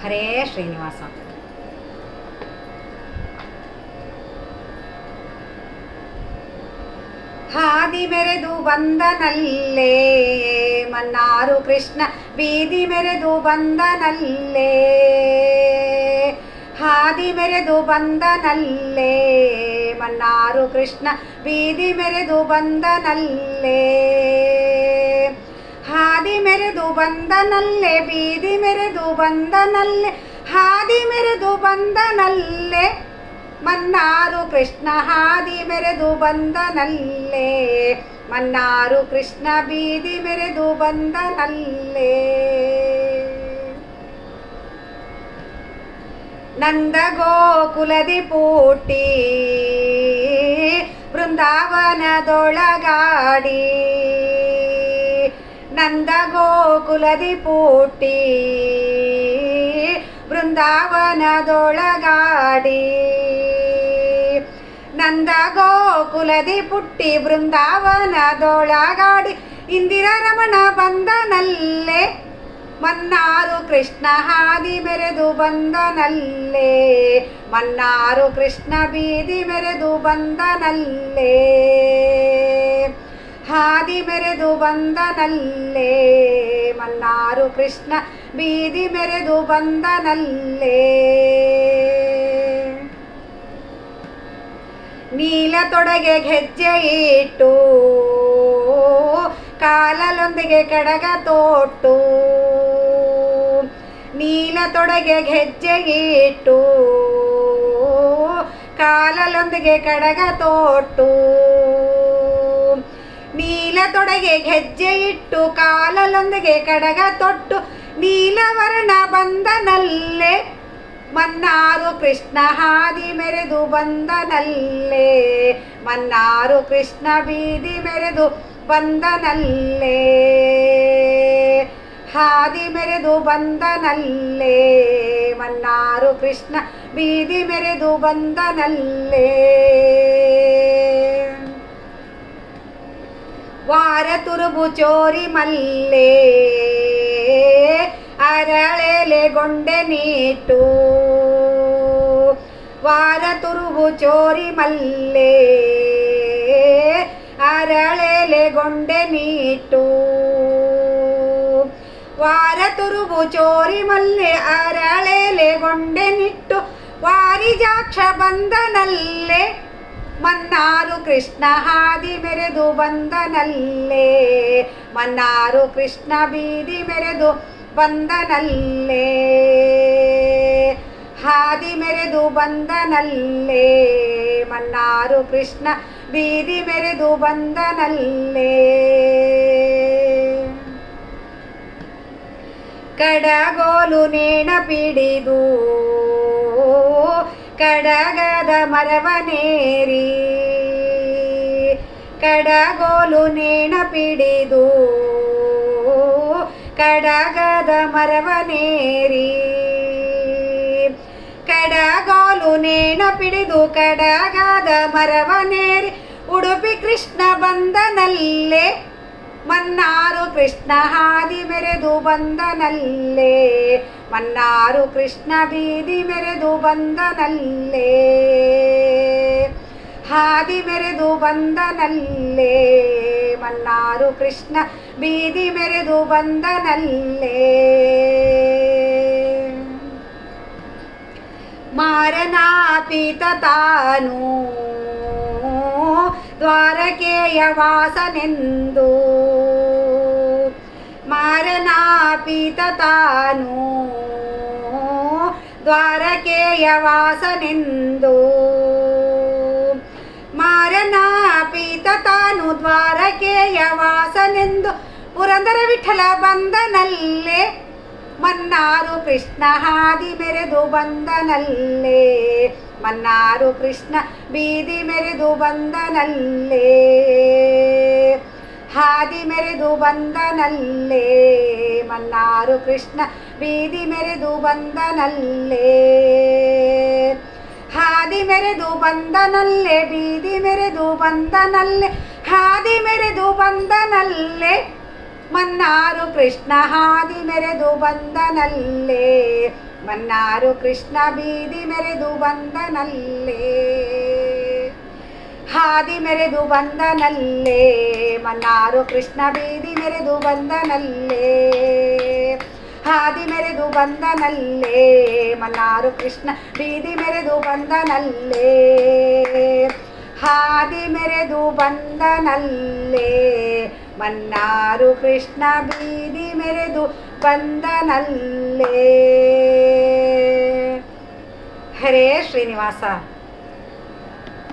ಹರೇ ಶ್ರೀನಿವಾಸ. ಹಾದಿ ಮೆರೆದು ಬಂದನಲ್ಲೇ ಮನ್ನಾರು ಕೃಷ್ಣ, ಬೀದಿ ಮೆರೆದು ಬಂದನಲ್ಲೇ. ಹಾದಿ ಮೆರೆದು ಬಂದನಲ್ಲೇ ಮನ್ನಾರು ಕೃಷ್ಣ, ಬೀದಿ ಮೆರೆದು ಬಂದನಲ್ಲೇ. ಹಾದಿ ಮೆರೆದು ಬಂದನಲ್ಲೇ, ಬೀದಿ ಮೆರೆದು ಬಂದನಲ್ಲೇ. ಹಾದಿ ಮೆರೆದು ಬಂದನಲ್ಲೇ ಮನ್ನಾರು ಕೃಷ್ಣ, ಹಾದಿ ಮೆರೆದು ಬಂದನಲ್ಲೇ. ಮನ್ನಾರು ಕೃಷ್ಣ, ಬೀದಿ ಮೆರೆದು ಬಂದನಲ್ಲೇ. ನಂದ ಗೋಕುಲದಿ ಪೂಟಿ ಬೃಂದಾವನದೊಳಗಾಡಿ. ನಂದ ಗೋಕುಲದಿ ಪೂಟಿ ಬೃಂದಾವನದೊಳಗಾಡಿ. ನಂದ ಗೋಕುಲದಿ ಪುಟ್ಟಿ ಬೃಂದಾವನದೊಳಗಾಡಿ. ಇಂದಿರಾ ರಮಣ ಬಂದನಲ್ಲೇ ಮನ್ನಾರು ಕೃಷ್ಣ, ಹಾದಿ ಮೆರೆದು ಬಂದನಲ್ಲೇ. ಮನ್ನಾರು ಕೃಷ್ಣ, ಬೀದಿ ಮೆರೆದು ಬಂದನಲ್ಲೇ. ಹಾದಿ ಮೆರೆದು ಬಂದನಲ್ಲೇ ಮನ್ನಾರು ಕೃಷ್ಣ, ಬೀದಿ ಮೆರೆದು ಬಂದನಲ್ಲೇ. ನೀಲ ತೊಡೆಗೆ ಹೆಜ್ಜೆ ಇಟ್ಟು ಕಾಲಲೊಂದಿಗೆ ಕಡಗ ತೊಟ್ಟು. ನೀಲ ತೊಡೆಗೆ ಹೆಜ್ಜೆ ಇಟ್ಟು ಕಾಲಲೊಂದಿಗೆ ಕಡಗ ತೊಟ್ಟು. ನೀಲ ತೊಡೆಗೆ ಹೆಜ್ಜೆ ಇಟ್ಟು ಕಾಲಲೊಂದಿಗೆ ಕಡಗ ತೊಟ್ಟು. ನೀಲವರ್ಣ ಬಂದನಲ್ಲೇ ಮನ್ನಾರು ಕೃಷ್ಣ, ಹಾದಿ ಮೆರೆದು ಬಂದನಲ್ಲೇ. ಮನ್ನಾರು ಕೃಷ್ಣ, ಬೀದಿ ಮೆರೆದು ಬಂದನಲ್ಲೇ. ಹಾದಿ ಮೆರೆದು ಬಂದನಲ್ಲೇ ಮನ್ನಾರು ಕೃಷ್ಣ, ಬೀದಿ ಮೆರೆದು ಬಂದನಲ್ಲೇ. ವಾರ ತುರುಬು ಚೋರಿ ಮಲ್ಲೆ ಅರಳೆಲೆ ಗೊಂಡೆ ನೀಟು. ವಾರ ತುರುಬು ಚೋರಿ ಮಲ್ಲೆ ಅರಳೆಲೆ ಗೊಂಡೆ ನೀಟು. ವಾರ ತುರುಬು ಚೋರಿ ಮಲ್ಲೆ ಅರಳೆಲೆ ಗೊಂಡೆ ನಿಟ್ಟು. ವಾರಿಜಾಕ್ಷ ಬಂದನಲ್ಲೇ ಮನ್ನಾರು ಕೃಷ್ಣ, ಹಾದಿ ಮೆರೆದು ಬಂದನಲ್ಲೇ. ಮನ್ನಾರು ಕೃಷ್ಣ, ಬೀದಿ ಮೆರೆದು ಬಂದನಲ್ಲೇ. ಹಾದಿ ಮೆರೆದು ಬಂದನಲ್ಲೇ ಮನ್ನಾರು ಕೃಷ್ಣ, ಬೀದಿ ಮೆರೆದು ಬಂದನಲ್ಲೇ. ಕಡಗೋಲು ನೇಣ ಪಿಡಿದು ಕಡಗದ ಮರವನೇರಿ. ಕಡಗೋಲು ನೇಣ ಪಿಡಿದು ಕಡಗದ ಮರವನೇರಿ. ಕಡಗೋಲು ನೇಣ ಪಿಡಿದು ಕಡಗದ ಮರವನೇರಿ. ಉಡುಪಿ ಕೃಷ್ಣ ಬಂದನಲ್ಲೇ ಮನ್ನಾರು ಕೃಷ್ಣ, ಹಾದಿ ಮೆರೆದು ಬಂದನಲ್ಲೇ. ಮನ್ನಾರು ಕೃಷ್ಣ, ಬೀದಿ ಮೆರೆದು ಬಂದನಲ್ಲೇ. ಹಾದಿ ಮೆರೆದು ಬಂದನಲ್ಲೇ ಮನ್ನಾರು ಕೃಷ್ಣ, ಬೀದಿ ಮೆರೆದು ಬಂದನಲ್ಲೇ. ಮಾರನಾಪೀತ ತಾನು ದ್ವಾರಕೆಯ ವಾಸನೆಂದು. ಮಾರನಾಪೀತ ತಾನು ದ್ವಾರಕೆಯ ವಾಸನೆಂದು. ಮಾರನಾಪೀತ ತಾನು ದ್ವಾರಕೆಯ ವಾಸನೆಂದು. ಪುರಂದರ ವಿಠಲ ಬಂದನಲ್ಲೇ ಮನ್ನಾರು ಕೃಷ್ಣ, ಹಾದಿ ಮೆರೆದು ಬಂದನಲ್ಲೇ. ಮನ್ನಾರು ಕೃಷ್ಣ, ಬೀದಿ ಮೆರೆದು ಬಂದನಲ್ಲೇ. ಹಾದಿ ಮೆರೆದು ಬಂದನಲ್ಲೇ ಮನ್ನಾರು ಕೃಷ್ಣ, ಬೀದಿ ಮೆರೆದು ಬಂದನಲ್ಲೇ. ಹಾದಿ ಮೆರೆದು ಬಂದನಲ್ಲೇ, ಬೀದಿ ಮೆರೆದು ಬಂದನಲ್ಲೇ. ಹಾದಿ ಮೆರೆದು ಬಂದನಲ್ಲೇ ಮನ್ನಾರು ಕೃಷ್ಣ, ಹಾದಿ ಮೆರೆದು ಬಂದನಲ್ಲೇ. ಮನ್ನಾರು ಕೃಷ್ಣ ಬೀದಿ ಮೆರೆದು ಬಂದನಲ್ಲೇ ಹಾದಿ ಮೆರೆದು ಬಂದನಲ್ಲೇ ಮನ್ನಾರು ಕೃಷ್ಣ ಬೀದಿ ಮೆರೆದು ಬಂದನಲ್ಲೇ ಹಾದಿ ಮೆರೆದು ಬಂದನಲ್ಲೇ ಮನ್ನಾರು ಕೃಷ್ಣ ಬೀದಿ ಮೆರೆದು ಬಂದನಲ್ಲೇ ಹಾದಿ ಮೆರೆದು ಬಂದನಲ್ಲೇ ಮನ್ನಾರು ಕೃಷ್ಣ ಬೀದಿ ಮೆರೆದು ಬಂದನಲ್ಲೇ. ಹರೇ ಶ್ರೀನಿವಾಸ.